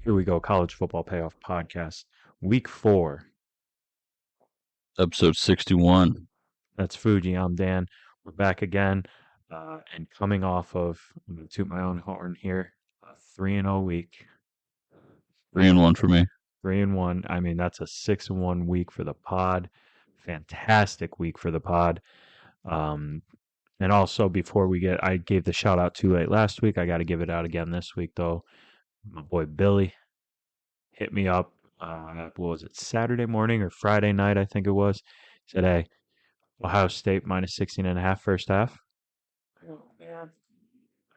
Here we go, College Football Payoff Podcast, Week 4. Episode 61. That's Fuji. I'm Dan. We're back again, and coming off of, I'm going to toot my own horn here, a 3-0 week. 3-1 for me. 3-1. I mean, that's a 6-1 week for the pod. Fantastic week for the pod. And also, I gave the shout out too late last week. I got to give it out again this week, though. My boy Billy hit me up. What was it, Saturday morning or Friday night? I think it was. He said, "Hey, Ohio State minus 16.5 first half." I go, man,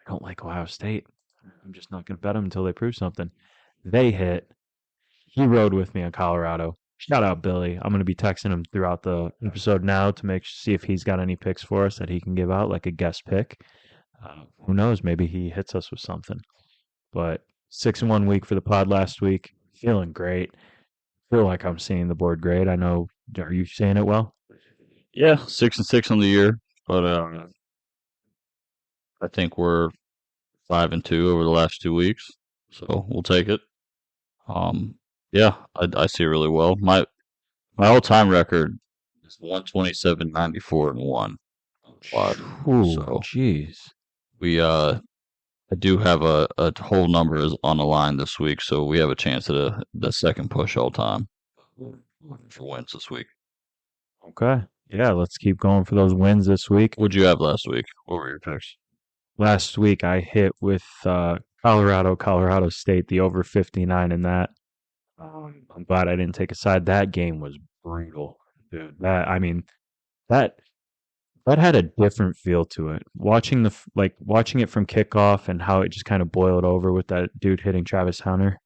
I don't like Ohio State. I'm just not going to bet them until they prove something. They hit. He rode with me on Colorado. Shout out Billy. I'm going to be texting him throughout the episode now to see if he's got any picks for us that he can give out, like a guest pick. Who knows? Maybe he hits us with something. But 6-1 week for the pod last week. Feeling great. Feel like I'm seeing the board great. I know. Are you saying it well? Yeah, 6-6 on the year, but I think we're 5-2 over the last 2 weeks, so we'll take it. Yeah, I see it really well. My all-time record is 127, 94, and 1. Ooh, jeez. I do have a whole number is on the line this week, so we have a chance at the second push all time for wins this week. Okay. Yeah, let's keep going for those wins this week. What'd you have last week? What were your picks? Last week I hit with Colorado State, the over 59 in that. I'm glad I didn't take a side. That game was brutal, dude. That had a different feel to it. Watching it from kickoff and how it just kind of boiled over with that dude hitting Travis Hunter.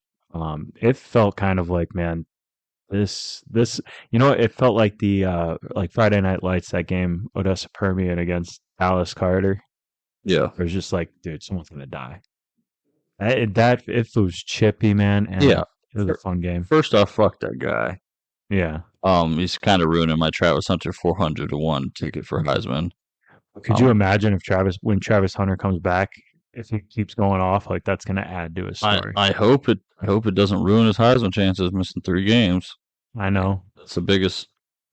It felt kind of like, man, this it felt like the like Friday Night Lights, that game Odessa Permian against Dallas Carter. Yeah, It was just like, dude, someone's gonna die. It was chippy, man, and yeah. it was a fun game. First off, fuck that guy. Yeah. He's kind of ruining my Travis Hunter 400-1 ticket for Heisman. Could you imagine when Travis Hunter comes back, if he keeps going off, like that's going to add to his story? I hope it doesn't ruin his Heisman chances, missing 3 games. I know. That's the biggest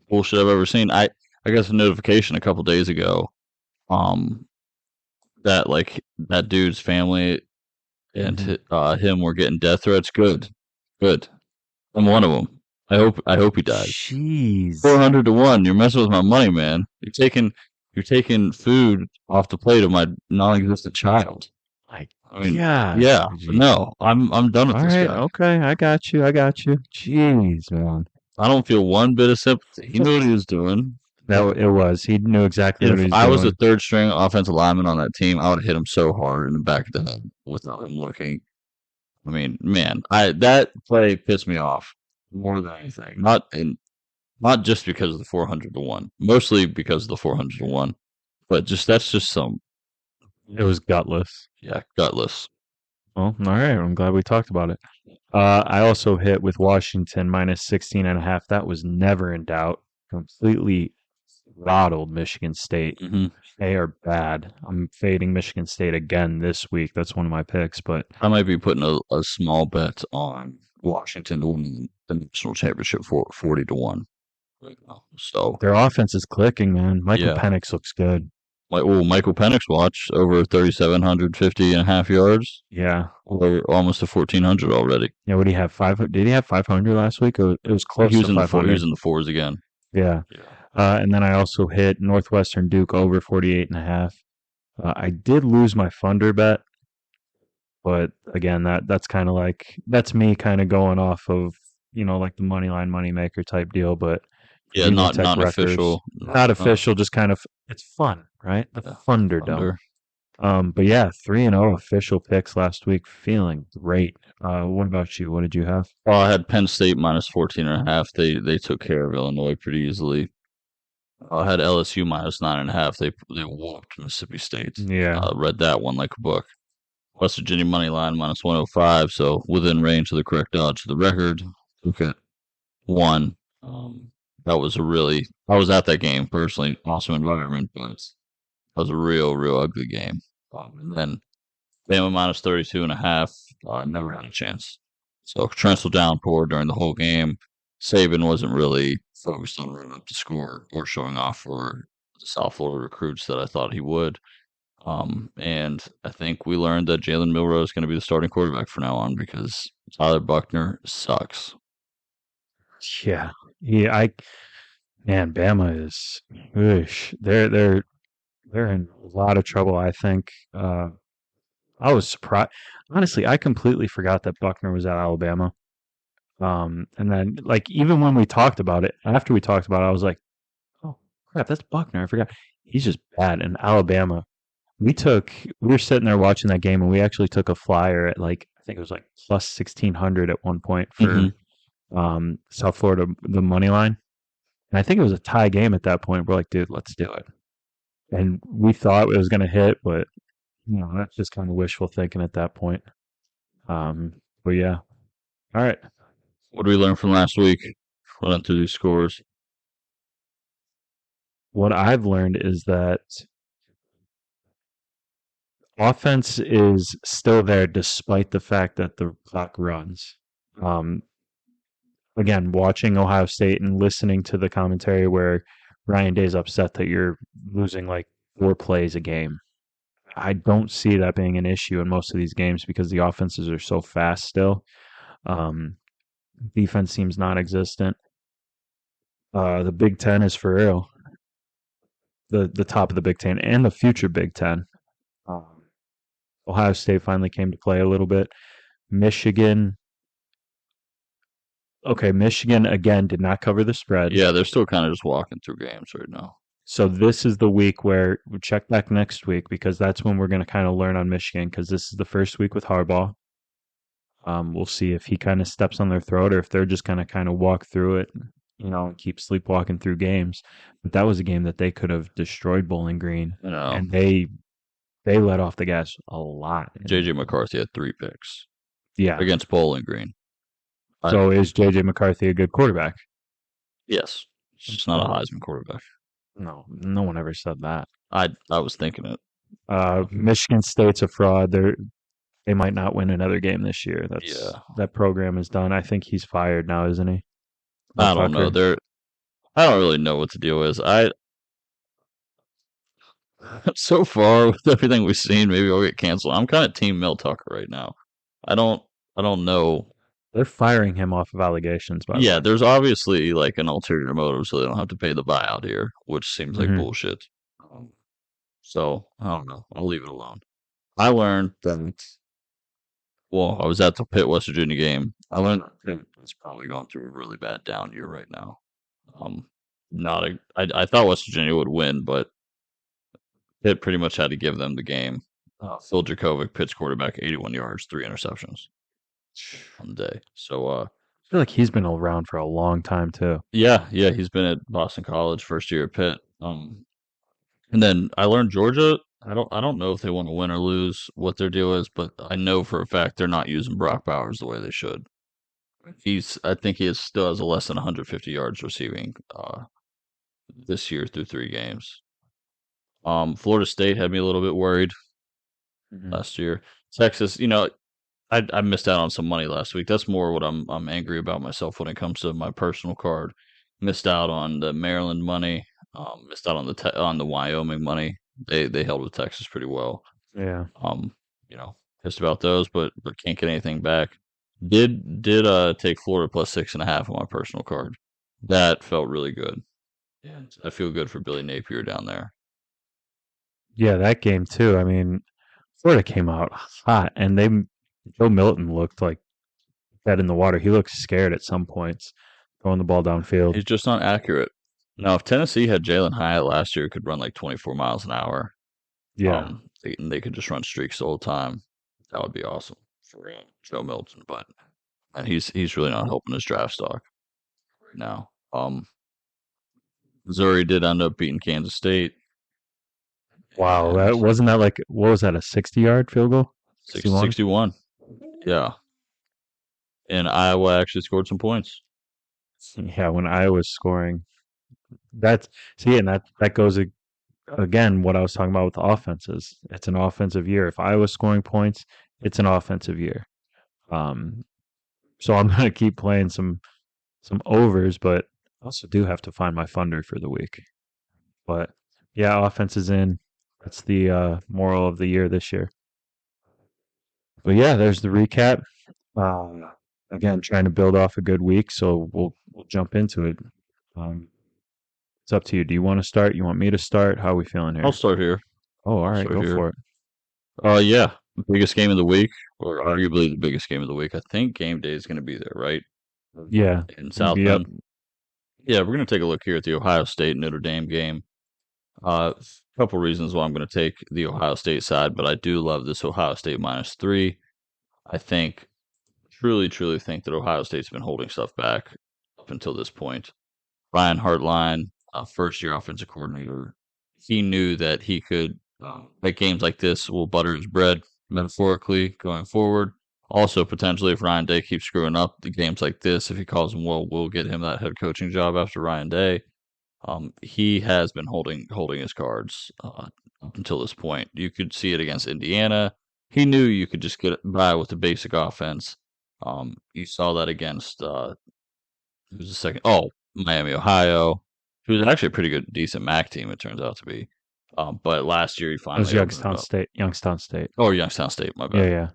bullshit I've ever seen. I got a notification a couple days ago, that like that dude's family and him were getting death threats. Good. I'm one of them. I hope he dies. Jeez. 400-1. You're messing with my money, man. You're taking food off the plate of my non-existent child. Yeah. No, I'm done with All this right, guy. okay, I got you. Jeez, man. I don't feel one bit of sympathy. He knew what he was doing. No, it was. He knew exactly what he was doing. If I was a third string offensive lineman on that team, I would have hit him so hard in the back of the head without him looking. I mean, man, that play pissed me off more than anything. Not just because of the 400-1, mostly because of the 400-1, but that's just some. It was gutless. Yeah, gutless. Well, all right. I'm glad we talked about it. I also hit with Washington minus 16.5. That was never in doubt. Completely throttled Michigan State. Mm-hmm. They are bad. I'm fading Michigan State again this week. That's one of my picks. But I might be putting a small bet on Washington to win the national championship for 40-1 right now. So their offense is clicking, man. Michael Penix looks good. Michael Penix watched over 3,750.5 yards. Yeah, or almost to 1,400 already. Yeah, what did he have? 500? Did he have 500 last week? It was close to 500. He was in the fours again. Yeah. And then I also hit Northwestern Duke over 48.5. I did lose my Thunder bet, but again, that's kind of like, that's me kind of going off of, like the money line money maker type deal, but yeah, not official. Not official, just kind of, it's fun, right? The Thunderdome. But yeah, 3-0 official picks last week. Feeling great. What about you? What did you have? Well, I had Penn State minus 14.5. They took care of Illinois pretty easily. I had LSU minus 9.5. They whooped Mississippi State. Yeah. Read that one like a book. West Virginia money line minus 105. So within range of the correct odds to the record. Okay. 1. I was at that game personally. Awesome environment, but it was a real ugly game. And then Bama minus 32.5. Never had a chance. So torrential downpour during the whole game. Saban wasn't really focused on running up the score or showing off for the South Florida recruits that I thought he would. And I think we learned that Jalen Milroe is going to be the starting quarterback from now on because Tyler Buckner sucks. Yeah, yeah. Man, Bama is. Oosh, they're in a lot of trouble. I think. I was surprised. Honestly, I completely forgot that Buckner was at Alabama. And then like even when we talked about it, after we talked about it, I was like, oh crap, that's Buckner. I forgot. He's just bad. In Alabama, we were sitting there watching that game, and we actually took a flyer at like I think it was like plus 1,600 at one point Mm-hmm. for South Florida the money line, and I think it was a tie game at that point. We're like, dude, let's do it. And we thought it was going to hit, but that's just kind of wishful thinking at that point. But yeah, all right. What did we learn from last week? Run through these scores. What I've learned is that offense is still there despite the fact that the clock runs. Um, Again, watching Ohio State and listening to the commentary where Ryan Day's upset that you're losing like 4 plays a game. I don't see that being an issue in most of these games because the offenses are so fast still. Um, Defense seems non-existent. The Big Ten is for real. The top of the Big Ten and the future Big Ten. Um, Ohio State finally came to play a little bit. Michigan, okay, Michigan again did not cover the spread. Yeah, they're still kind of just walking through games right now. So this is the week where we check back next week because that's when we're going to kind of learn on Michigan because this is the first week with Harbaugh. We'll see if he kind of steps on their throat or if they're just going to kind of walk through it, and keep sleepwalking through games. But that was a game that they could have destroyed Bowling Green, You know, and they let off the gas a lot. JJ McCarthy had 3 picks Yeah. against Bowling Green. So is JJ McCarthy a good quarterback? Yes, he's just not a Heisman quarterback. No, no one ever said that. I was thinking it. Michigan State's a fraud. They might not win another game this year. Yeah, That program is done. I think he's fired now, isn't he? I don't know. Tucker. I don't really know what the deal is. So far with everything we've seen, maybe I'll get canceled. I'm kind of team Mel Tucker right now. I don't I don't know. They're firing him off of allegations, by the Yeah, way. there's obviously like an ulterior motive, so they don't have to pay the buyout here, which seems like Hmm. bullshit. Um, So I don't know. I'll leave it alone. I learned that. Well, I was at the Pitt West Virginia game. I learned that Pitt is probably going through a really bad down year right now. Um, not a. I thought West Virginia would win, but Pitt pretty much had to give them the game. Phil Dracovic, Pitt's quarterback, 81 yards, 3 interceptions on the day. So, I feel like he's been around for a long time too. yeah, he's been at Boston College, first year at Pitt. And then I learned Georgia. I don't know if they want to win or lose, what their deal is, but I know for a fact they're not using Brock Bowers the way they should. I think still has a less than 150 yards receiving this year through 3 games. Florida State had me a little bit worried Hmm. last year. Texas, I missed out on some money last week. That's more what I'm angry about myself when it comes to my personal card. Missed out on the Maryland money. Missed out on the Wyoming money. They held with Texas pretty well. Yeah. Um, pissed about those, but can't get anything back. Did take Florida plus 6.5 on my personal card. That felt really good. Yeah, I feel good for Billy Napier down there. Yeah, that game too. I mean, Florida came out hot, and Joe Milton looked like dead in the water. He looked scared at some points, throwing the ball downfield. He's just not accurate. Now, if Tennessee had Jalen Hyatt last year, could run like 24 miles an hour. Yeah, They could just run streaks the whole time. That would be awesome for Joe Milton. But and he's really not helping his draft stock right now. Missouri did end up beating Kansas State. wow. And That wasn't that like what was that, a 60-yard field goal? 61? 61. Yeah. And Iowa actually scored some points. Yeah, when Iowa's scoring, that's see, and that goes again what I was talking about with the offenses. It's an offensive year. If Iowa's scoring points, it's an offensive year. Um, So I'm gonna keep playing some overs, but I also do have to find my funder for the week. But yeah, offense is in. That's the moral of the year this year. But yeah, there's the recap. Uh, Again, trying to build off a good week, so we'll jump into it. Um, it's up to you. Do you want to start? You want me to start? How are we feeling I'll here? start here. Oh, all I'll right, start go here. for it. Yeah, biggest game of the week, or arguably the biggest game of the week. I think game day is going to be there, right? Yeah. In South Yep. Bend. Yeah, we're going to take a look here at the Ohio State Notre Dame game. A couple reasons why I'm going to take the Ohio State side, but I do love this Ohio State -3. I think, truly think that Ohio State's been holding stuff back up until this point. Ryan Hartline, first year offensive coordinator, he knew that he could make games like this will butter his bread metaphorically going forward. Also, potentially, if Ryan Day keeps screwing up the games like this, if he calls him well, we'll get him that head coaching job after Ryan Day. He has been holding his cards up until this point. You could see it against Indiana. He knew you could just get by with the basic offense. You saw that against who's the second? Oh, Miami, Ohio. Who was actually a pretty good, decent MAC team. It turns out to be. But last year he It was finally opened it Youngstown up. State. Youngstown State. Oh, Youngstown State. My Yeah, bad. yeah.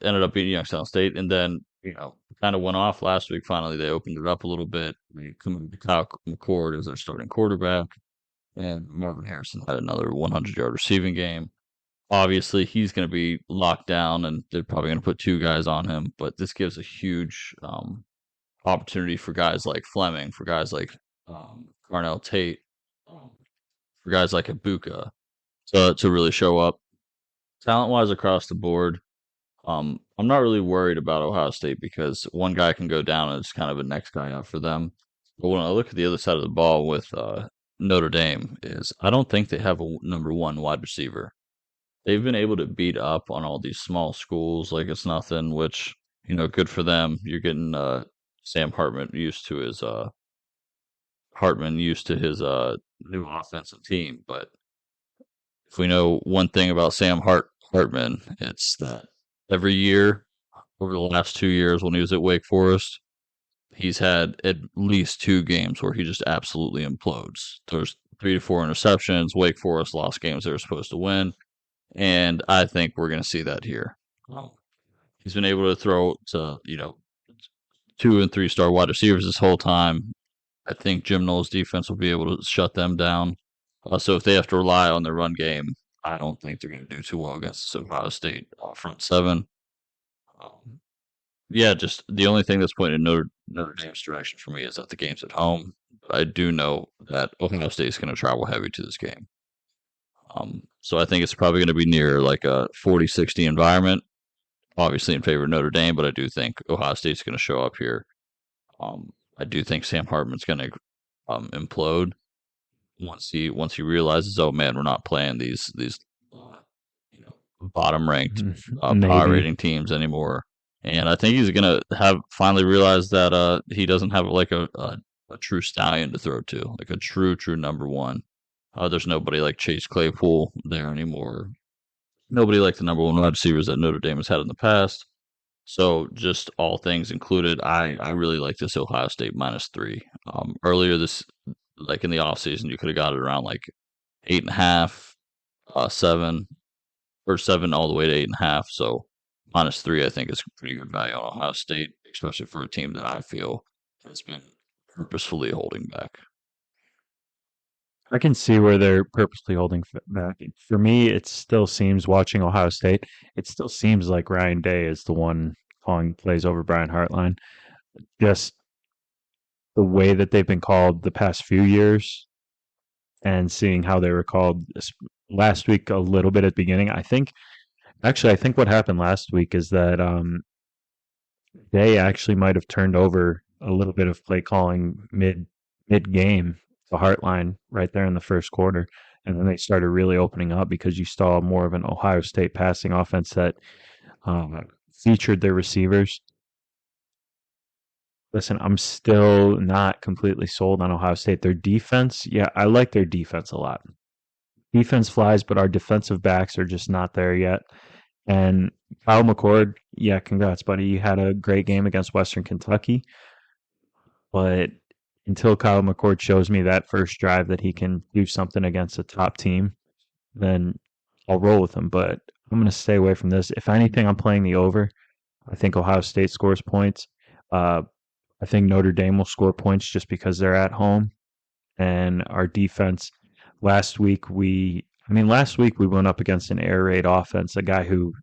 Ended up beating Youngstown State, and then kind of went off last week. Finally, they opened it up a little bit. They committed to Kyle McCord as their starting quarterback, and Marvin Harrison had another 100-yard receiving game. Obviously, he's going to be locked down, and they're probably going to put two guys on him. But this gives a huge opportunity for guys like Fleming, for guys like Carnell Tate, for guys like Ibuka to really show up. Talent wise across the board, I'm not really worried about Ohio State because one guy can go down and it's kind of a next guy up for them. But when I look at the other side of the ball with Notre Dame, is I don't think they have a number one wide receiver. They've been able to beat up on all these small schools like it's nothing, which good for them. You're getting Sam Hartman used to his new offensive team. But if we know one thing about Hartman, it's that every year over the last 2 years when he was at Wake Forest, he's had at least two games where he just absolutely implodes. There's 3 to 4 interceptions. Wake Forest lost games they were supposed to win, and I think we're going to see that here. He's been able to throw to 2 and 3 star wide receivers this whole time. I think Jim Knowles' defense will be able to shut them down. So if they have to rely on their run game, I don't think they're going to do too well against Ohio State front seven. Yeah, just the only thing that's pointing in Notre Dame's direction for me is that the game's at home. But I do know that Ohio State is going to travel heavy to this game. So I think it's probably going to be near like a 40-60 environment, obviously in favor of Notre Dame, but I do think Ohio State's going to show up here. I do think Sam Hartman's going to implode once he realizes, oh man, we're not playing these bottom ranked power rating teams anymore. And I think he's gonna have finally realized that he doesn't have like a true stallion to throw to, like a true number one. There's nobody like Chase Claypool there anymore. Nobody like the number one wide receivers that Notre Dame has had in the past. So just all things included, I really like this Ohio State -3. Earlier this, like in the offseason, you could have got it around like 8.5, 7, or 7 all the way to 8.5. So -3, I think, is pretty good value on Ohio State, especially for a team that I feel has been purposefully holding back. I can see where they're purposely holding back. For me, it still seems, watching Ohio State, it still seems like Ryan Day is the one calling plays over Brian Hartline. Just the way that they've been called the past few years and seeing how they were called last week a little bit at the beginning. I think what happened last week is that they actually might have turned over a little bit of play calling mid game to Hartline right there in the first quarter, and then they started really opening up because you saw more of an Ohio State passing offense that featured their receivers. Listen, I'm still not completely sold on Ohio State. Their defense, yeah, I like their defense a lot. Defense flies, but our defensive backs are just not there yet. And Kyle McCord, yeah, congrats, buddy. You had a great game against Western Kentucky, but until Kyle McCord shows me that first drive that he can do something against a top team, then I'll roll with him. But I'm going to stay away from this. If anything, I'm playing the over. I think Ohio State scores points. Uh, I think Notre Dame will score points just because they're at home. And our defense, last week we went up against an air raid offense, a guy who,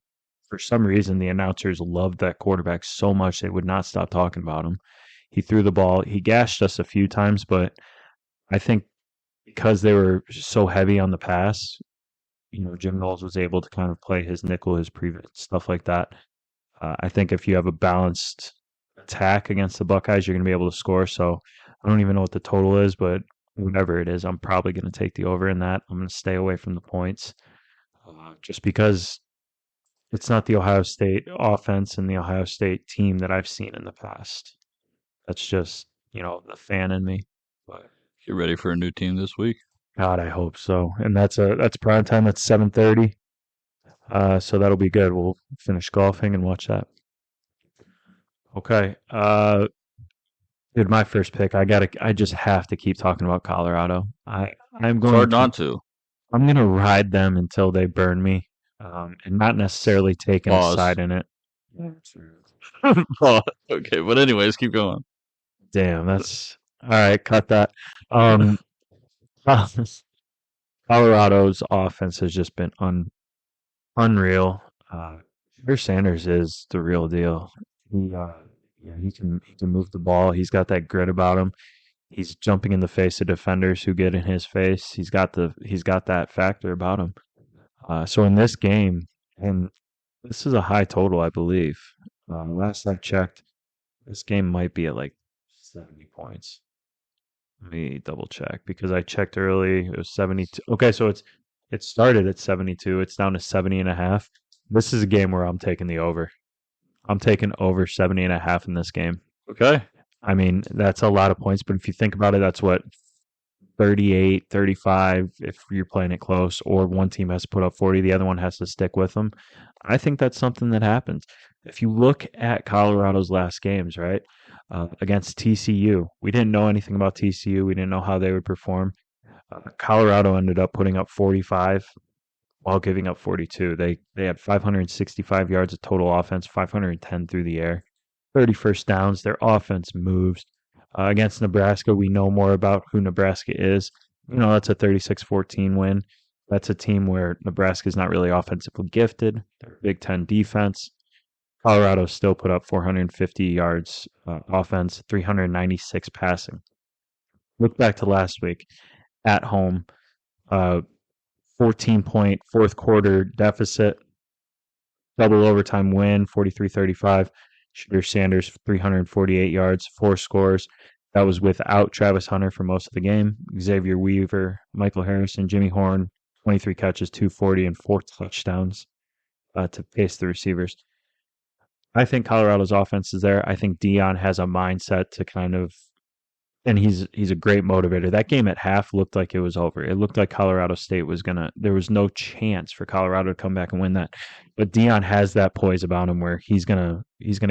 for some reason, the announcers loved that quarterback so much they would not stop talking about him. He threw the ball. He gashed us a few times, but I think because they were so heavy on the pass, Jim Knowles was able to kind of play his nickel, his prevent, stuff like that. I think if you have a balanced attack against the Buckeyes, you're going to be able to score. So I don't even know what the total is, but whatever it is, I'm probably going to take the over in that. I'm going to stay away from the points just because it's not the Ohio State offense and the Ohio State team that I've seen in the past. That's just, the fan in me. But Get ready for a new team this week. God, I hope so. And that's prime time. That's 7:30. So that'll be good. We'll finish golfing and watch that. Okay. Dude, my first pick. I just have to keep talking about Colorado. I'm It's going hard to keep. not to. I'm going to ride them until they burn me, and not necessarily taking a Pause. side in it. Pause. Okay, but anyways, keep going. Damn, that's all right. Cut that. Um, Colorado's offense has just been unreal. Peter Sanders is the real deal. Yeah, he can move the ball. He's got that grit about him. He's jumping in the face of defenders who get in his face. He's got that factor about him. So in this game, and this is a high total, I believe. Last I checked, this game might be at like 70 points. Let me double check because I checked early. It was 72. Okay, so it started at 72. It's down to 70 and a half. This is a game where I'm taking the over. I'm taking over 70 and a half in this game. Okay. I mean, that's a lot of points, but if you think about it, that's what 38, 35 if you're playing it close, or one team has to put up 40, the other one has to stick with them. I think that's something that happens. If you look at Colorado's last games, right, against TCU, we didn't know anything about TCU. We didn't know how they would perform. Colorado ended up putting up 45 while giving up 42. They had 565 yards of total offense, 510 through the air, 30 first downs. Their offense moves. Against Nebraska, we know more about who Nebraska is. That's a 36-14 win. That's a team where Nebraska is not really offensively gifted. They're a Big Ten defense. Colorado still put up 450 yards offense, 396 passing. Look back to last week at home, 14-point fourth quarter deficit, double overtime win, 43-35. Shooter Sanders, 348 yards, 4 scores. That was without Travis Hunter for most of the game. Xavier Weaver, Michael Harrison, Jimmy Horn, 23 catches, 240, and 4 touchdowns to pace the receivers. I think Colorado's offense is there. I think Dion has a mindset to kind of, and he's a great motivator. That game at half looked like it was over. It looked like Colorado State there was no chance for Colorado to come back and win that. But Dion has that poise about him where he's gonna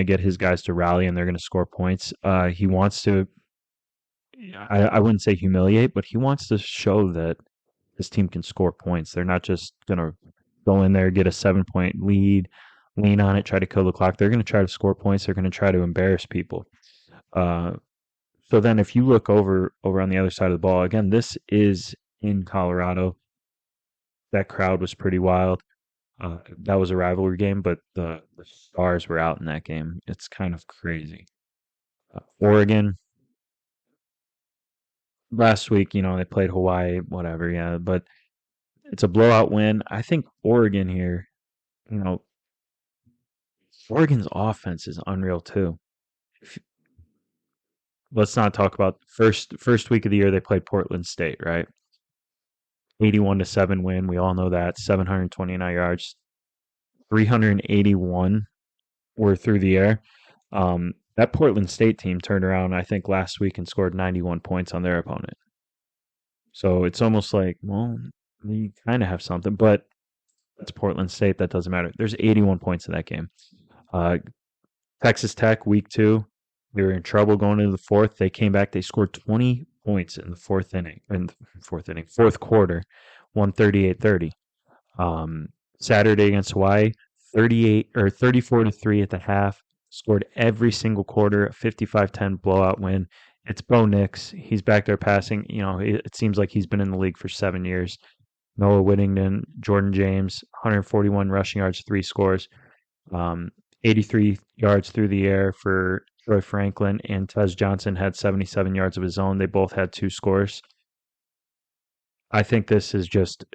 get his guys to rally and they're gonna score points. He wants to, I wouldn't say humiliate, but he wants to show that his team can score points. They're not just gonna go in there, get a 7-point lead, lean on it, try to kill the clock. They're gonna try to score points. They're gonna try to embarrass people. So then if you look over on the other side of the ball, again, this is in Colorado. That crowd was pretty wild. That was a rivalry game, but the stars were out in that game. It's kind of crazy. Oregon, last week, they played Hawaii, whatever, yeah, but it's a blowout win. I think Oregon here, you know, Oregon's offense is unreal too. Let's not talk about first week of the year they played Portland State, right? 81-7 win. We all know that. 729 yards, 381 were through the air. That Portland State team turned around, I think, last week and scored 91 points on their opponent. So it's almost like, well, you kind of have something, but that's Portland State. That doesn't matter. There's 81 points in that game. Uh, Texas Tech, week 2, they were in trouble going into the fourth. They came back. They scored 20 points in the fourth quarter, 138-30. Um, Saturday against Hawaii, 38 or 34-3 at the half. Scored every single quarter, a 55-10 blowout win. It's Bo Nix. He's back there passing. It seems like he's been in the league for 7 years. Noah Whittington, Jordan James, 141 rushing yards, 3 scores. 83 yards through the air for Troy Franklin, and Tez Johnson had 77 yards of his own. They both had 2 scores. I think this is just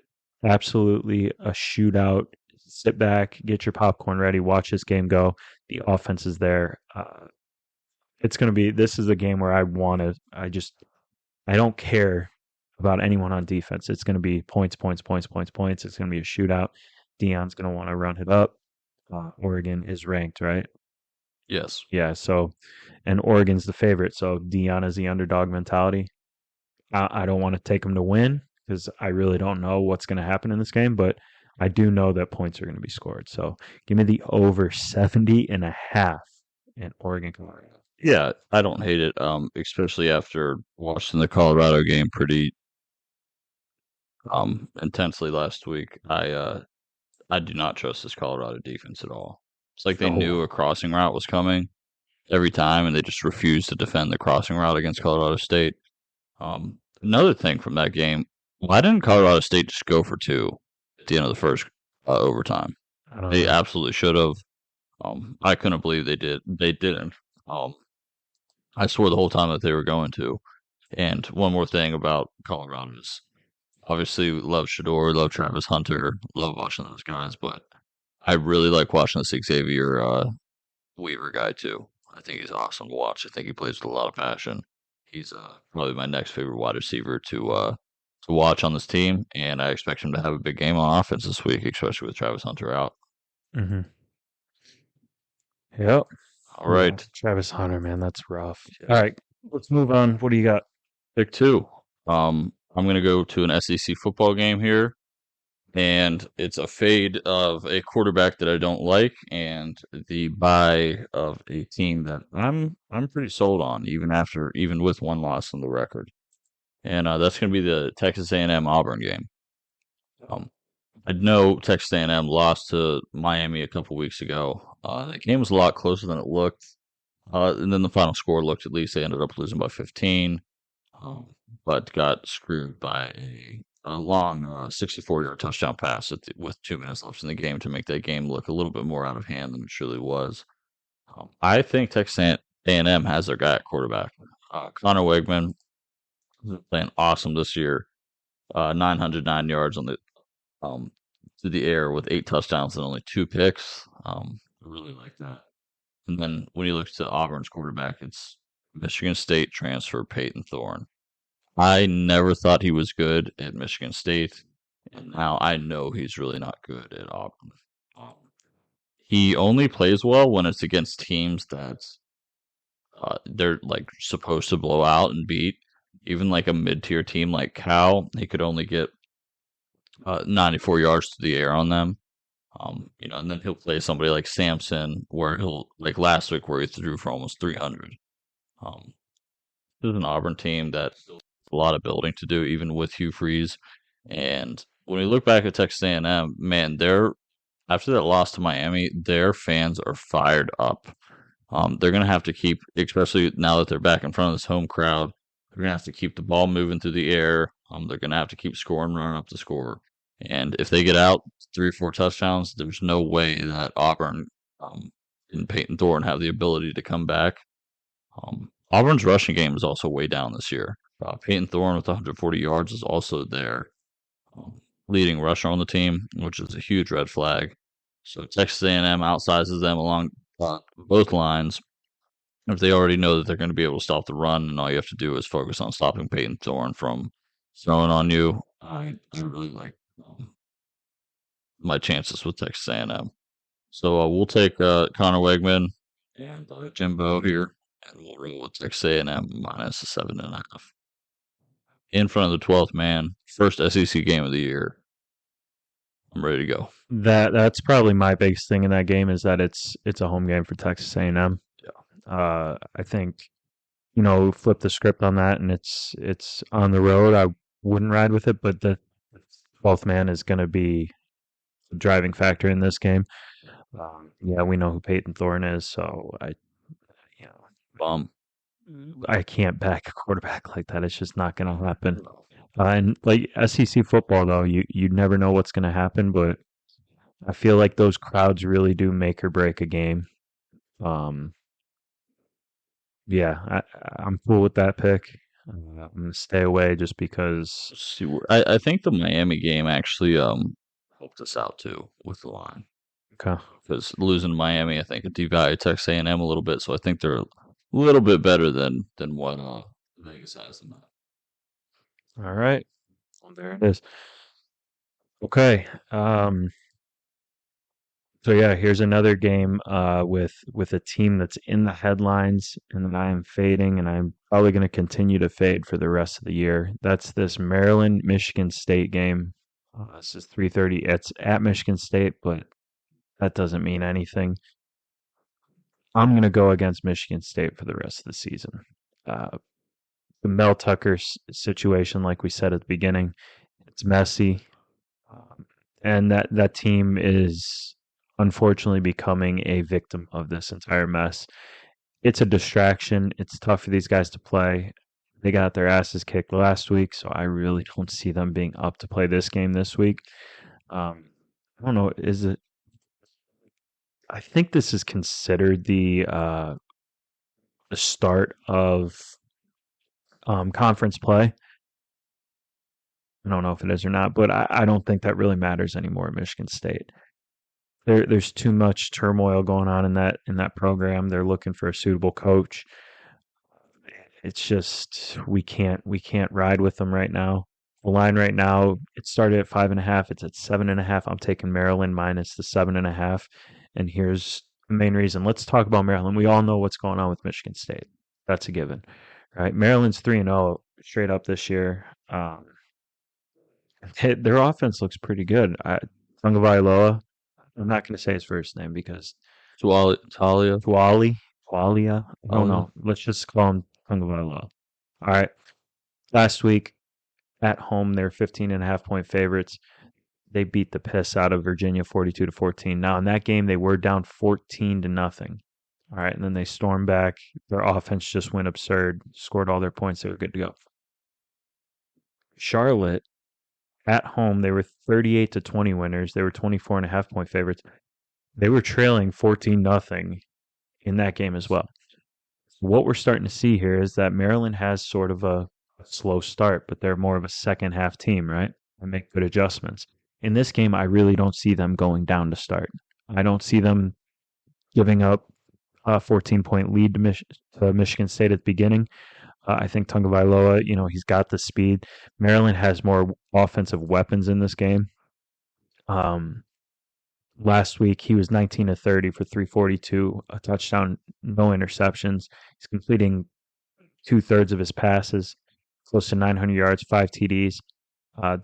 absolutely a shootout. Sit back, get your popcorn ready, watch this game go. The offense is there. This is a game where I don't care about anyone on defense. It's going to be points, points, points, points, points. It's going to be a shootout. Deion's going to want to run it up. Oregon is ranked, right? Yes. Yeah. And Oregon's the favorite. So Deion is the underdog mentality. I don't want to take them to win because I really don't know what's going to happen in this game, but I do know that points are going to be scored. So give me the over 70.5 in Oregon, Colorado. Yeah, I don't hate it. Especially after watching the Colorado game pretty intensely last week. I do not trust this Colorado defense at all. It's like they knew Oh, a crossing route was coming every time, and they just refused to defend the crossing route against Colorado State. Another thing from that game, why didn't Colorado State just go for 2 at the end of the first overtime? I don't They know. absolutely should have. I couldn't believe they did. They didn't. I swore the whole time that they were going to. And one more thing about Colorado is obviously love Shador, love Travis Hunter, love watching those guys, but I really like watching this Xavier Weaver guy too. I think he's awesome to watch. I think he plays with a lot of passion. He's probably my next favorite wide receiver to watch on this team, and I expect him to have a big game on offense this week, especially with Travis Hunter out. Mm-hmm. Yep. All Yeah. right, Travis Hunter, man, that's rough. All yes. right, let's move on. What do you got? Pick 2. I'm gonna go to an SEC football game here, and it's a fade of a quarterback that I don't like, and the buy of a team that I'm pretty sold on, even with one loss on the record, and that's going to be the Texas A&M Auburn game. Um, I know Texas A&M lost to Miami a couple weeks ago. The game was a lot closer than it looked, and then the final score looked at least they ended up losing by 15, um, but got screwed by a long 64-yard touchdown pass with 2 minutes left in the game to make that game look a little bit more out of hand than it truly was. I think Texas A&M has their guy at quarterback. Connor Wegman is playing awesome this year. 909 yards on the through the air with 8 touchdowns and only 2 picks. I really like that. And then when you look to Auburn's quarterback, it's Michigan State transfer Peyton Thorne. I never thought he was good at Michigan State, and now I know he's really not good at Auburn. Um, he only plays well when it's against teams that they're like supposed to blow out and beat. Even like a mid-tier team like Cal, he could only get 94 yards to the air on them. And then he'll play somebody like Samson, where he'll like last week where he threw for almost 300. Um, this is an Auburn team that a lot of building to do, even with Hugh Freeze. And when we look back at Texas A&M, man, they're after that loss to Miami, their fans are fired up. They're going to have to keep, especially now that they're back in front of this home crowd, they're going to have to keep the ball moving through the air. They're going to have to keep scoring, running up the score. And if they get out 3 or 4 touchdowns, there's no way that Auburn and Peyton Thorne have the ability to come back. Auburn's rushing game is also way down this year. Peyton Thorne with 140 yards is also their leading rusher on the team, which is a huge red flag. So Texas A&M outsizes them along both lines. If they already know that they're going to be able to stop the run, and all you have to do is focus on stopping Peyton Thorne from throwing on you, I really like my chances with Texas A&M. So we'll take Connor Wegman and Jimbo here, and we'll roll with Texas A&M minus a 7.5. In front of the 12th man, first SEC game of the year. I'm ready to go. That's probably my biggest thing in that game is that it's a home game for Texas A&M. Yeah. I think flip the script on that, and it's on the road. I wouldn't ride with it, but the 12th man is going to be the driving factor in this game. Yeah, we know who Peyton Thorne is, so you know, Bum. I can't back a quarterback like that. It's just not going to happen. No. And like SEC football, though, you never know what's going to happen, but I feel like those crowds really do make or break a game. Um, yeah, I'm cool with that pick. I'm gonna stay away just because. Let's see, I think the Miami game actually helped us out too with the line Okay. because losing Miami, I think it devalued Texas A&M a little bit. So I think they're a little bit better than what Vegas has in that. All right. Well, there it is. Okay. So yeah, here's another game with a team that's in the headlines and that I am fading, and I'm probably going to continue to fade for the rest of the year. That's this Maryland Michigan State game. This is 3:30. It's at Michigan State, but that doesn't mean anything. I'm going to go against Michigan State for the rest of the season. Uh, the Mel Tucker situation, like we said at the beginning, it's messy. Um, and that team is unfortunately becoming a victim of this entire mess. It's a distraction. It's tough for these guys to play. They got their asses kicked last week, so I really don't see them being up to play this game this week. Um, I don't know. Is it? I think this is considered the start of conference play. I don't know if it is or not, but I don't think that really matters anymore at Michigan State. There's too much turmoil going on in that program. They're looking for a suitable coach. It's just we can't ride with them right now. The line right now, it started at 5.5. It's at 7.5. I'm taking Maryland minus the 7.5. And here's the main reason. Let's talk about Maryland. We all know what's going on with Michigan State. That's a given, right? Maryland's 3-0 straight up this year. Their offense looks pretty good. Tungavailoa, I'm not going to say his first name because Talia, Tuali, Tualia, I don't Talia. know. Let's just call him Tungavailoa. All right. Last week at home, they're 15.5 point favorites. They beat the piss out of Virginia 42-14. Now in that game, they were down 14-0. All right, and then they stormed back. Their offense just went absurd, scored all their points. They were good to go. Charlotte at home, they were 38-20 winners. They were 24.5 point favorites. They were trailing 14-0 in that game as well. What we're starting to see here is that Maryland has sort of a slow start, but they're more of a second half team, right? And make good adjustments. In this game, I really don't see them going down to start. I don't see them giving up a 14 point lead to Michigan State at the beginning. I think Tungavailoa, he's got the speed. Maryland has more offensive weapons in this game. Um, Last week, he was 19-30 for 342, a touchdown, no interceptions. He's completing 2/3 of his passes, close to 900 yards, 5 TDs.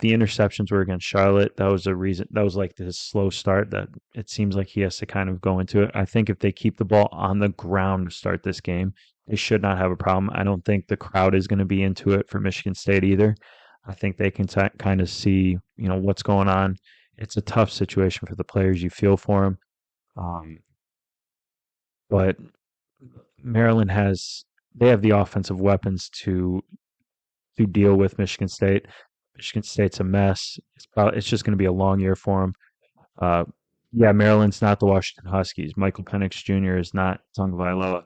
The interceptions were against Charlotte. That was a reason. That was like his slow start. That it seems like he has to kind of go into it. I think if they keep the ball on the ground to start this game, they should not have a problem. I don't think the crowd is going to be into it for Michigan State either. I think they can kind of see, what's going on. It's a tough situation for the players. You feel for them, um, but Maryland has they have the offensive weapons to deal with Michigan State. Michigan State's a mess. It's just going to be a long year for them. Uh, yeah, Maryland's not the Washington Huskies. Michael Penix Jr. is not Tagovailoa.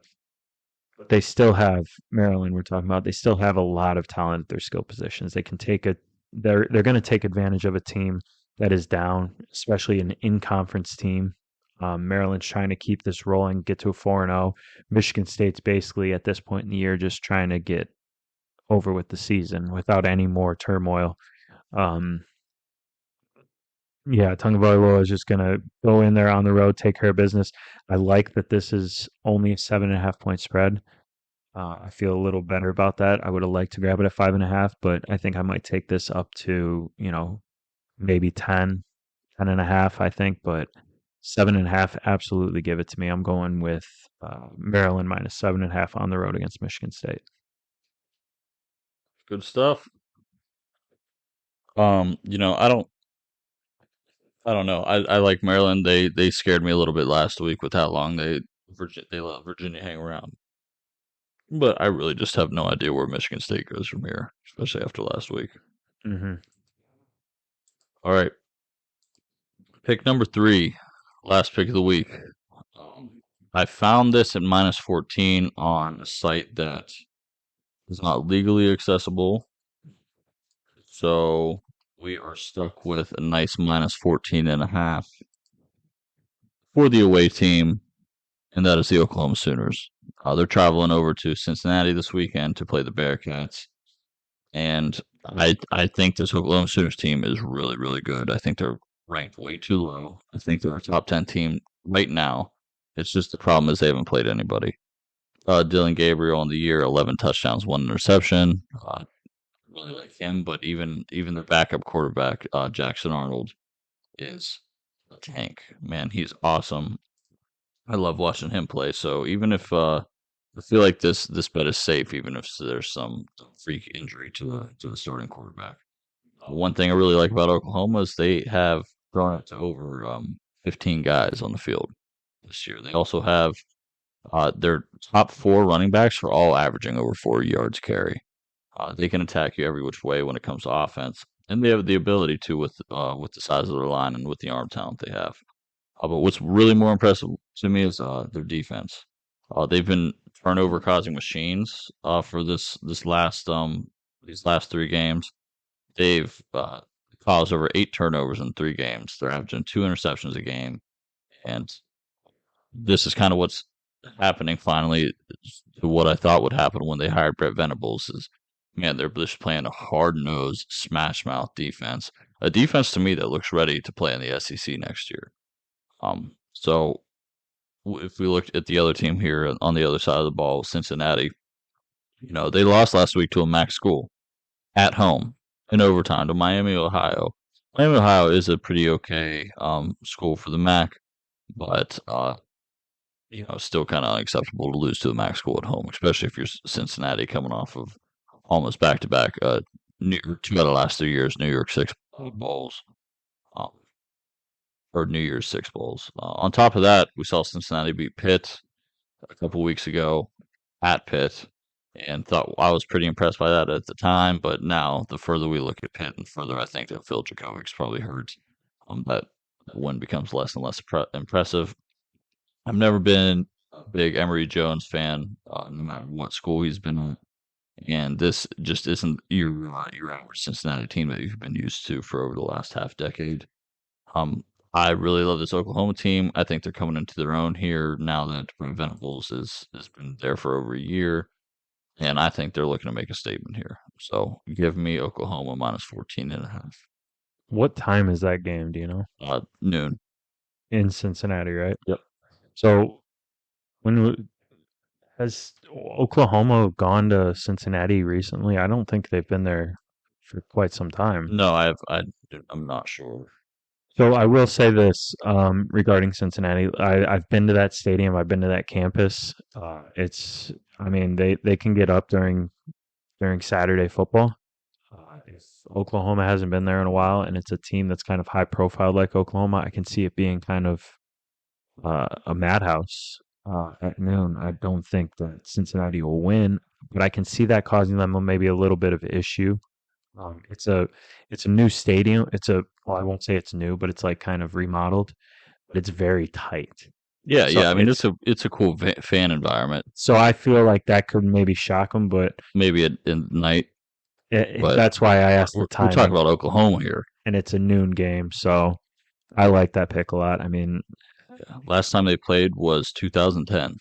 But they still have Maryland. We're talking about. They still have a lot of talent at their skill positions. They can take a. They're going to take advantage of a team that is down, especially an in-conference team. Maryland's trying to keep this rolling, get to a 4-0. Michigan State's basically at this point in the year just trying to get over with the season without any more turmoil. Um, yeah, Tagovailoa is just going to go in there on the road, take care of business. I like that this is only a 7.5 point spread. I feel a little better about that. I would have liked to grab it at 5.5, but I think I might take this up to, maybe 10. 10.5, I think, but 7.5, absolutely give it to me. I'm going with Maryland minus 7.5 on the road against Michigan State. Good stuff. I don't know. I like Maryland. They scared me a little bit last week with how long they let Virginia hang around. But I really just have no idea where Michigan State goes from here, especially after last week. Hmm. All right, pick number 3, last pick of the week. I found this at minus 14 on a site that is not legally accessible, so we are stuck with a nice minus 14 and a half for the away team, and that is the Oklahoma Sooners. They're traveling over to Cincinnati this weekend to play the Bearcats, and I think this Oklahoma Sooners team is really really good. I think they're ranked way too low. I think they're a top 10 team right now. It's just the problem is they haven't played anybody. Dylan Gabriel on the year, 11 touchdowns, 1 interception. Really like him, but even the backup quarterback, Jackson Arnold, is a tank. Man, he's awesome. I love watching him play. So even if I feel like this bet is safe, even if there's some freak injury to the starting quarterback. One thing I really like about Oklahoma is they have thrown it to over 15 guys on the field this year. They also have their top 4 running backs are all averaging over 4 yards carry. They can attack you every which way when it comes to offense, and they have the ability to with the size of their line and with the arm talent they have. But what's really more impressive to me is their defense. They've been turnover causing machines for this last these last 3 games. They've caused over 8 turnovers in 3 games. They're averaging 2 interceptions a game, and this is kind of what's happening finally to what I thought would happen when they hired Brett Venables. Is man, they're just playing a hard nosed, smash mouth defense. A defense to me that looks ready to play in the SEC next year. So if we looked at the other team here on the other side of the ball, Cincinnati, they lost last week to a MAC school at home in overtime to Miami, Ohio. Miami, Ohio is a pretty okay school for the MAC, but still kind of unacceptable to lose to the MAC school at home, especially if you're Cincinnati coming off of almost back to back 2 out of the last 3 years New York Six Bowls. Um, or New Year's Six Bowls. On top of that, we saw Cincinnati beat Pitt a couple weeks ago at Pitt, and thought I was pretty impressed by that at the time. But now, the further we look at Pitt, and further I think that Phil Jacobic's probably hurt, that win becomes less and less impressive. I've never been a big Emory Jones fan, no matter what school he's been at. And this just isn't your average Cincinnati team that you've been used to for over the last half decade. Um, I really love this Oklahoma team. I think they're coming into their own here now that Brent Venables has been there for over a year, and I think they're looking to make a statement here. So give me Oklahoma minus 14 and a half. What time is that game? Do you know? Noon. In Cincinnati, right? Yep. So when has Oklahoma gone to Cincinnati recently? I don't think they've been there for quite some time. No, I'm not sure. So I will say this regarding Cincinnati. I've been to that stadium. I've been to that campus. I mean, they can get up during Saturday football. If Oklahoma hasn't been there in a while, and it's a team that's kind of high profile like Oklahoma, I can see it being kind of a madhouse at noon. I don't think that Cincinnati will win, but I can see that causing them maybe a little bit of issue. It's a new stadium. Well, I won't say it's new, but it's like kind of remodeled, but it's very tight. Yeah, So yeah. I mean, it's a cool fan environment. so I feel like that could maybe shock them, but Maybe at night, but that's why I asked the we're talking timing, about Oklahoma here. and it's a noon game, so I like that pick a lot. I mean, Yeah. Last time they played was 2010.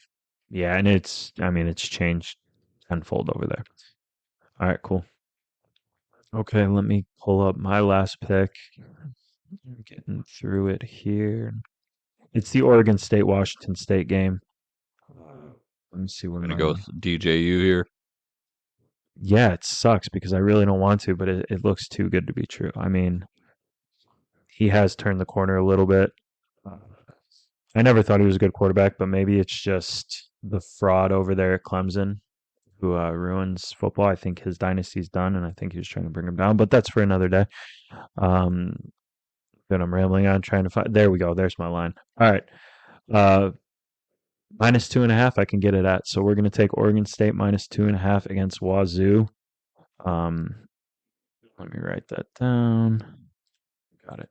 yeah, and I mean, it's changed tenfold over there. All right, cool. Okay, let me pull up my last pick. I'm getting through it here. It's the Oregon State Washington State game. Let me see where I'm gonna my. go with DJU here. Yeah, it sucks because I really don't want to, but it looks too good to be true. I mean, he has turned the corner a little bit. Uh, I never thought he was a good quarterback, but maybe it's just the fraud over there at Clemson who ruins football. I think his dynasty's done, and I think he was trying to bring him down. But that's for another day. Um, then I'm rambling on trying to find. There we go. There's my line. All right. Uh, minus 2.5, I can get it at. So we're going to take Oregon State minus 2.5 against Wazoo. Um, Let me write that down. Got it.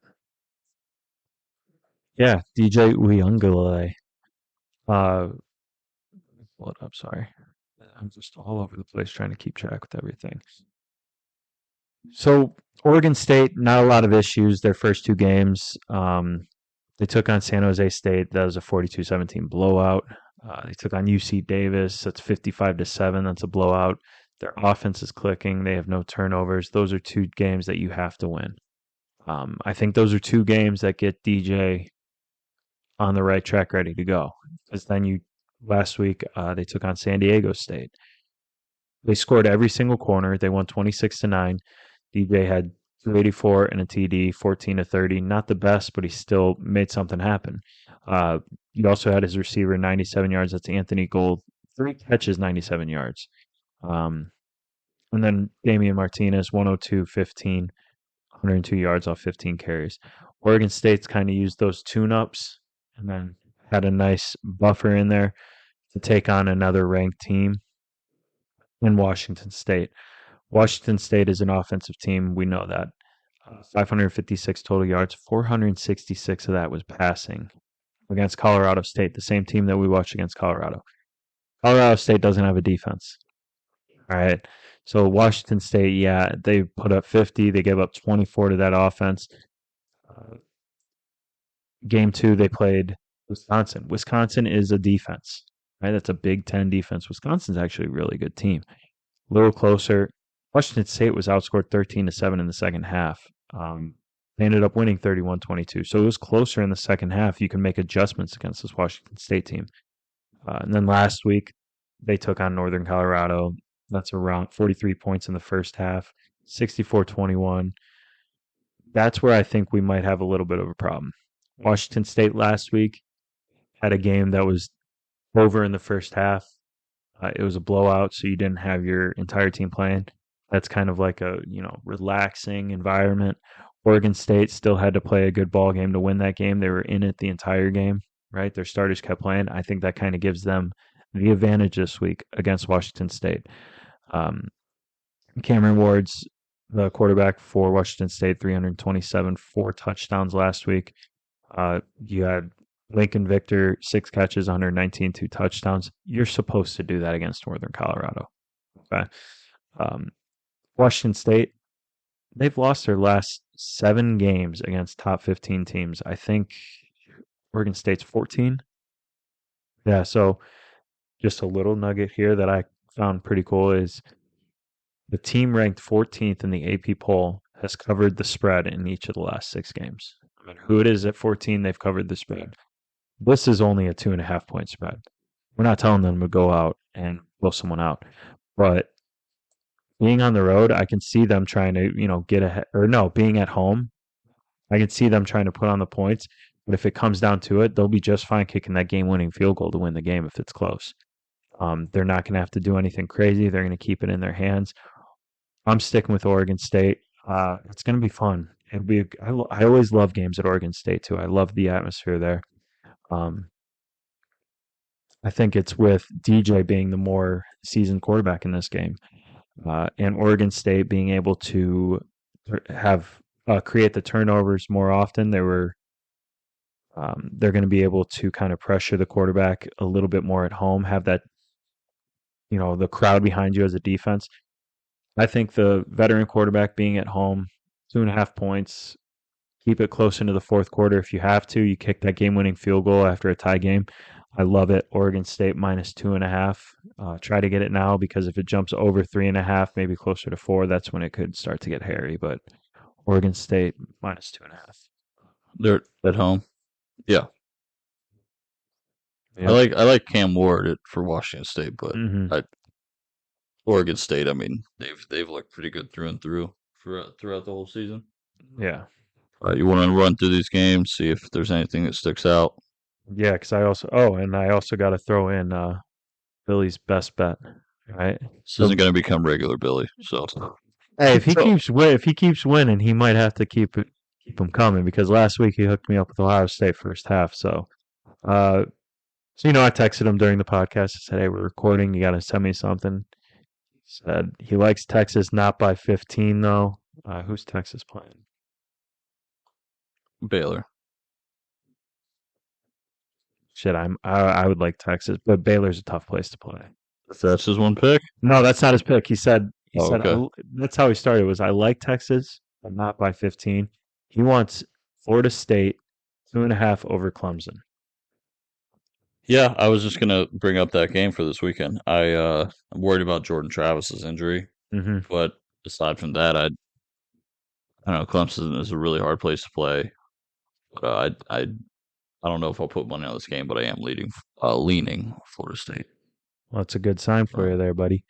Yeah, DJ Uyunglele. Uh, Pull it up. Sorry, I'm just all over the place trying to keep track with everything. So Oregon State, not a lot of issues. Their first two games, they took on San Jose State. That was a 42-17 blowout. They took on UC Davis. That's 55-7. That's a blowout. Their offense is clicking. They have no turnovers. Those are two games that you have to win. I think those are two games that get DJ on the right track, ready to go. Because then last week they took on San Diego State. They scored every single corner. They won 26-9. DJ had 284 and a TD, 14-30. Not the best, but he still made something happen. He also had his receiver 97 yards. That's Anthony Gold. 3 catches, 97 yards. And then Damian Martinez, 102, 15, 102 yards off 15 carries. Oregon State's kind of used those tune-ups and then had a nice buffer in there to take on another ranked team in Washington State. Washington State is an offensive team. We know that. 556 total yards, 466 of that was passing against Colorado State, the same team that we watched against Colorado. Colorado State doesn't have a defense. All right. So Washington State, yeah, they put up 50. They gave up 24 to that offense. Game two, they played Wisconsin. Wisconsin is a defense, right? That's a Big Ten defense. Wisconsin's actually a really good team. A little closer. Washington State was outscored 13-7 in the second half. They ended up winning 31-22. So it was closer in the second half. You can make adjustments against this Washington State team. And then last week, they took on Northern Colorado. That's around 43 points in the first half, 64-21. That's where I think we might have a little bit of a problem. Washington State last week had a game that was over in the first half. It was a blowout, so you didn't have your entire team playing. That's kind of like a relaxing environment. Oregon State still had to play a good ball game to win that game. They were in it the entire game, right? Their starters kept playing. I think that kind of gives them the advantage this week against Washington State. Cameron Ward's the quarterback for Washington State, 327, 4 touchdowns last week. You had Lincoln Victor, 6 catches, 119, 2 touchdowns. You're supposed to do that against Northern Colorado. Okay. Washington State, they've lost their last 7 games against top 15 teams. I think Oregon State's 14. Yeah, so just a little nugget here that I found pretty cool is the team ranked 14th in the AP poll has covered the spread in each of the last 6 games. No matter who it is at 14, they've covered the spread. This is only a 2.5 point spread. We're not telling them to go out and blow someone out, but being on the road, I can see them trying to, get ahead. Or no, being at home, I can see them trying to put on the points. But if it comes down to it, they'll be just fine kicking that game-winning field goal to win the game if it's close. They're not going to have to do anything crazy. They're going to keep it in their hands. I'm sticking with Oregon State. It's going to be fun. I always love games at Oregon State too. I love the atmosphere there. I think it's with DJ being the more seasoned quarterback in this game. And Oregon State being able to have create the turnovers more often. They're going to be able to kind of pressure the quarterback a little bit more at home, have that, the crowd behind you as a defense. I think the veteran quarterback being at home, 2.5 points, keep it close into the fourth quarter if you have to. You kick that game-winning field goal after a tie game. I love it. Oregon State minus 2.5. Try to get it now because if it jumps over 3.5, maybe closer to 4, that's when it could start to get hairy. But Oregon State minus 2.5. They're at home. Yeah. Yep. I like Cam Ward for Washington State, but Mm-hmm. Oregon State, I mean, they've looked pretty good through and throughout the whole season. Yeah. You want to run through these games, see if there's anything that sticks out. Yeah, because I also got to throw in Billy's best bet, right? This The isn't going to become regular Billy. So, Hey, so if he keeps winning, he might have to keep him coming because last week he hooked me up with Ohio State first half. Uh, I texted him during the podcast. I said, "Hey, we're recording. You got to send me something." He said he likes Texas not by 15 though. Who's Texas playing? Baylor. Shit, I would like Texas, but Baylor's a tough place to play. If that's his one pick. No, that's not his pick. He Oh, said okay. that's how he started. Was I like Texas, but not by 15. He wants Florida State 2.5 over Clemson. Yeah, I was just gonna bring up that game for this weekend. I'm worried about Jordan Travis's injury, Hmm. but aside from that, I don't know. Clemson is a really hard place to play. But I don't know if I'll put money on this game, but I am leaning Florida State. Well, that's a good sign for So, you there, buddy.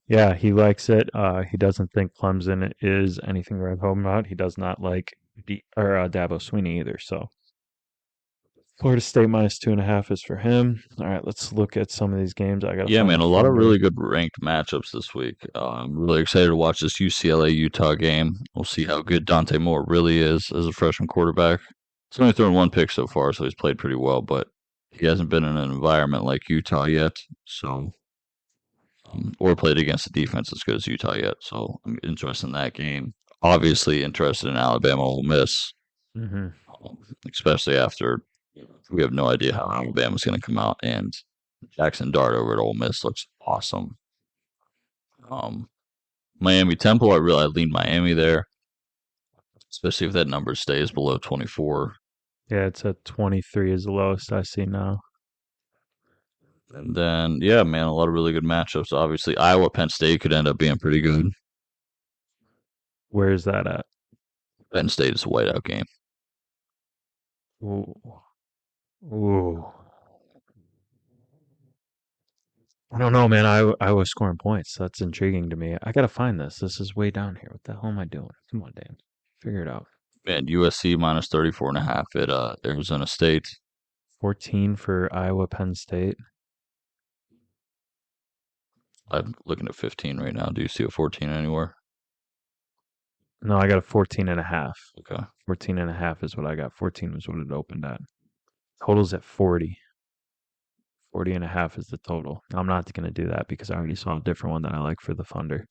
Yeah, he likes it. He doesn't think Clemson is anything to write home about. He does not like Dabo Sweeney either. So Florida State minus 2.5 is for him. All right, let's look at some of these games. I gotta yeah, find man, the a lot of Thunder. really good ranked matchups this week. I'm really excited to watch this UCLA Utah game. We'll see how good Dante Moore really is as a freshman quarterback. He's only thrown one pick so far, so he's played pretty well, but he hasn't been in an environment like Utah yet. So, or played against a defense as good as Utah yet. So I'm interested in that game. Obviously interested in Alabama Ole Miss, Hmm. especially after we have no idea how Alabama's going to come out. And Jackson Dart over at Ole Miss looks awesome. Um, Miami Temple, I lean Miami there, especially if that number stays below 24. Yeah, it's at 23 is the lowest I see now. And then, yeah, man, a lot of really good matchups. Obviously, Iowa Penn State could end up being pretty good. Where is that at? Penn State is a whiteout game. Ooh. Ooh. I don't know, man. I was scoring points. That's intriguing to me. I gotta find this. This is way down here. What the hell am I doing? Come on, Dan. Figure it out. Man, USC minus 34.5 at Arizona State. 14 for Iowa Penn State. I'm looking at 15 right now. Do you see a 14 anywhere? No, I got a 14 and a half. Okay. 14 and a half is what I got. 14 was what it opened at. Total's at 40. 40 and a half is the total. I'm not going to do that because I already saw a different one that I like for the Thunder.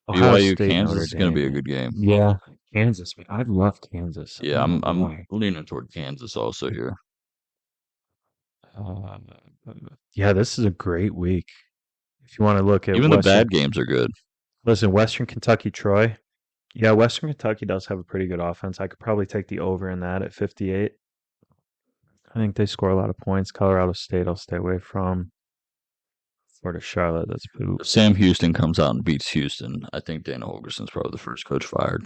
Ohio BYU State, Kansas Notre is going to be a Dame. good game. Yeah, Kansas. Man. I love Kansas. I Yeah, don't know I'm why. leaning toward Kansas also here. Uh, yeah, this is a great week. If you want to look at Even the Western, bad games are good. listen, Western Kentucky, Troy. Yeah, Western Kentucky does have a pretty good offense. I could probably take the over in that at 58. I think they score a lot of points. Colorado State, I'll stay away from. Florida Charlotte, that's poop. If Sam Houston comes out and beats Houston, I think Dana Holgerson's probably the first coach fired.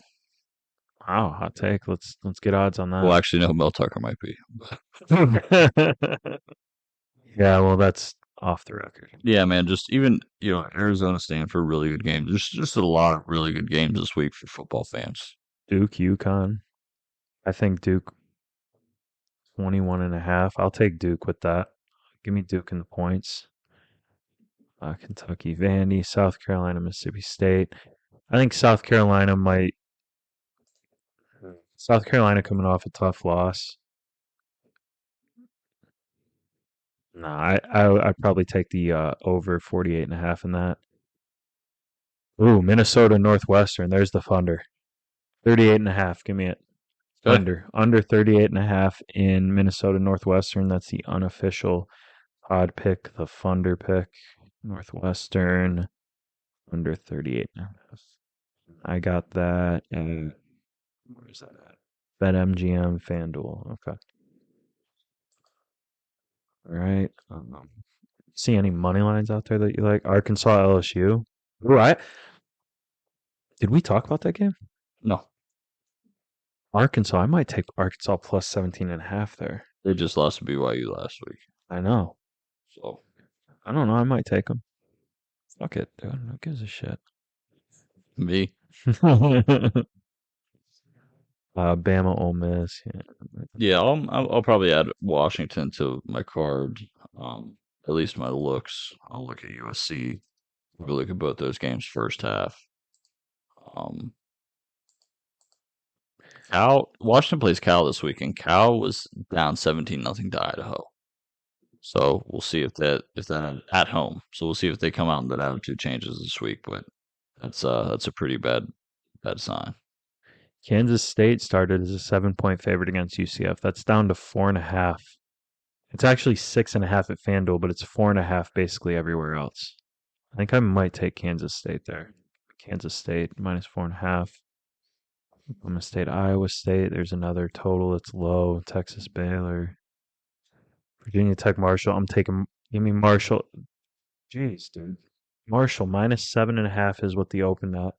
Wow, hot take. Let's get odds on Well, that. actually, no, Mel Tucker might be. Yeah, well, that's off the record. Yeah, man, just even, Arizona Stanford, really good games. There's just a lot of really good games this week for football fans. Duke, UConn. I think Duke 21 and a half. I'll take Duke with that. Give me Duke in the points. Kentucky, Vandy, South Carolina, Mississippi State. I think South Carolina coming off a tough loss. No, I'd probably take the over 48 and a half in that. Ooh, Minnesota Northwestern. There's the Thunder. 38 and a half. Give me it. Okay. Under 38 and a half in Minnesota Northwestern. That's the unofficial odd pick, the Thunder pick. Northwestern under 38 and a half. I got that. Where's that at? BetMGM, FanDuel. Okay. All right. See any money lines out there that you like? Arkansas, LSU. Ooh, did we talk about that game? No, Arkansas. I might take Arkansas plus 17 and a half there. they just lost to BYU last week. I know. So, I don't know. I might take them. Fuck it, dude. Who gives a shit? me, Bama, Ole Miss. Yeah. Yeah, I'll probably add Washington to my card. At least my looks. I'll look at USC. We'll look at both those games first half. Um, Cal Washington plays Cal this weekend. Cal was down 17-0 to Idaho. So we'll see if that at home. So we'll see if they come out and that attitude changes this week. But that's a pretty bad sign. Kansas State started as a 7-point favorite against UCF. That's down to 4.5. It's actually 6.5 at FanDuel, but it's 4.5 basically everywhere else. I think I might take Kansas State there. Kansas State minus 4.5. Oklahoma State, Iowa State. There's another total that's low. Texas Baylor. Virginia Tech Marshall. I'm taking. Give me Marshall. Jeez, dude. Marshall minus 7.5 is what the opened at.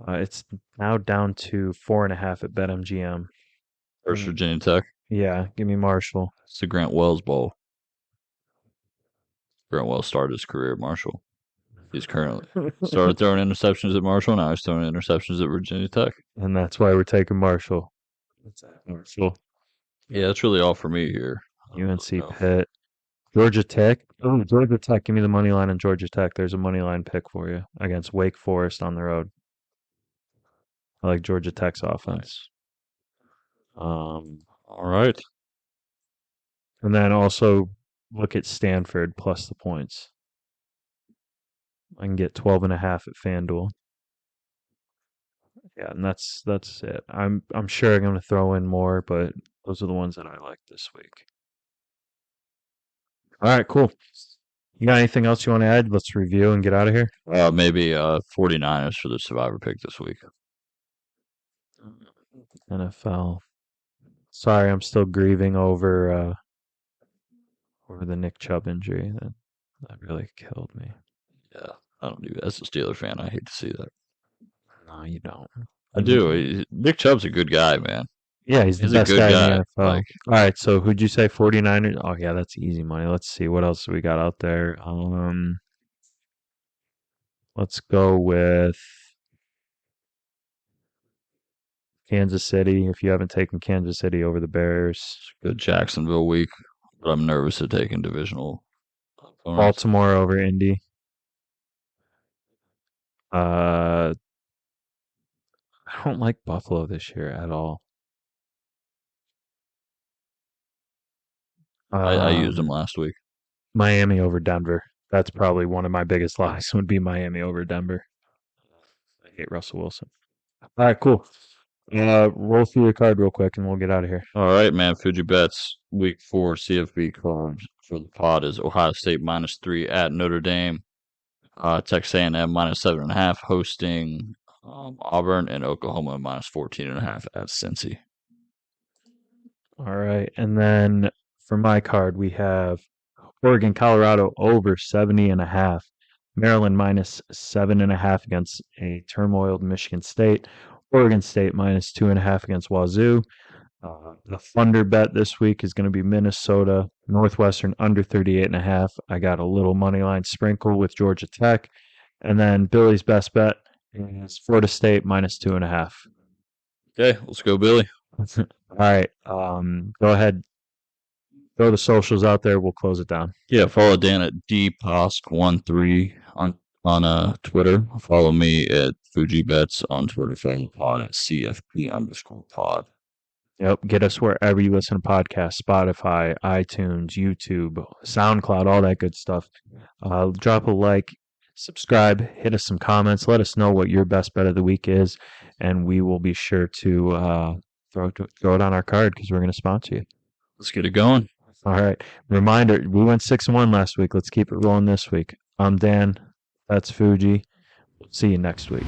It's now down to 4.5 at BetMGM. First Virginia Tech. Yeah, give me Marshall. It's the Grant Wells Bowl. Grant Wells started his career at Marshall. He's currently started throwing interceptions at Marshall. Now he's throwing interceptions at Virginia Tech. And that's why we're taking Marshall. Marshall. Yeah, that's really all for me here. UNC Pitt. Georgia Tech. Oh, Georgia Tech. Give me the money line on Georgia Tech. There's a money line pick for you against Wake Forest on the road. I like Georgia Tech's offense. All right. And then also look at Stanford plus the points. I can get 12.5 at FanDuel. Yeah, and that's it. I'm sure I'm going to throw in more, but those are the ones that I like this week. All right, cool. You got anything else you want to add? Let's review and get out of here. Maybe 49ers for the survivor pick this week. NFL. Sorry, I'm still grieving over the Nick Chubb injury. That really killed me. Yeah, I don't do that. As a Steeler fan, I hate to see that. No, you don't. I do. Nick Chubb's a good guy, man. Yeah, he's the He's a best good guy guy. in the NFL. Like, All right, so who'd you say 49ers? Oh, yeah, that's easy money. Let's see what else we got out there. Let's go with Kansas City. If you haven't taken Kansas City over the Bears, good Jacksonville week, but I'm nervous of taking divisional opponents. Baltimore over Indy. I don't like Buffalo this year at all. I used them last week. Miami over Denver. That's probably one of my biggest lies would be Miami over Denver. I hate Russell Wilson. All right, cool. Roll through your card real quick and we'll get out of here. All right, man. Fuji Bets week 4 CFB card for the pod is Ohio State -3 at Notre Dame. Texas A&M -7.5 hosting Auburn, and Oklahoma -14.5 at Cincy. All right, and then for my card we have Oregon, Colorado over 70.5. Maryland -7.5 against a turmoiled Michigan State. Oregon State -2.5 against Wazoo. The Thunder bet this week is going to be Minnesota, Northwestern under 38.5. I got a little money line sprinkle with Georgia Tech. And then Billy's best bet is Florida State -2.5. Okay, let's go, Billy. All right. Go ahead. Throw the socials out there. We'll close it down. Yeah, follow Dan at dposk13 on Twitter. Follow me at FujiBets on Twitter. Follow the pod at CFP_pod. Yep. Get us wherever you listen to podcasts, Spotify, iTunes, YouTube, SoundCloud, all that good stuff. Drop a like, subscribe, hit us some comments. Let us know what your best bet of the week is, and we will be sure to throw it on our card because we're going to sponsor you. Let's get it going. All right. Reminder, we went 6-1 last week. Let's keep it rolling this week. I'm Dan. That's Fuji. See you next week.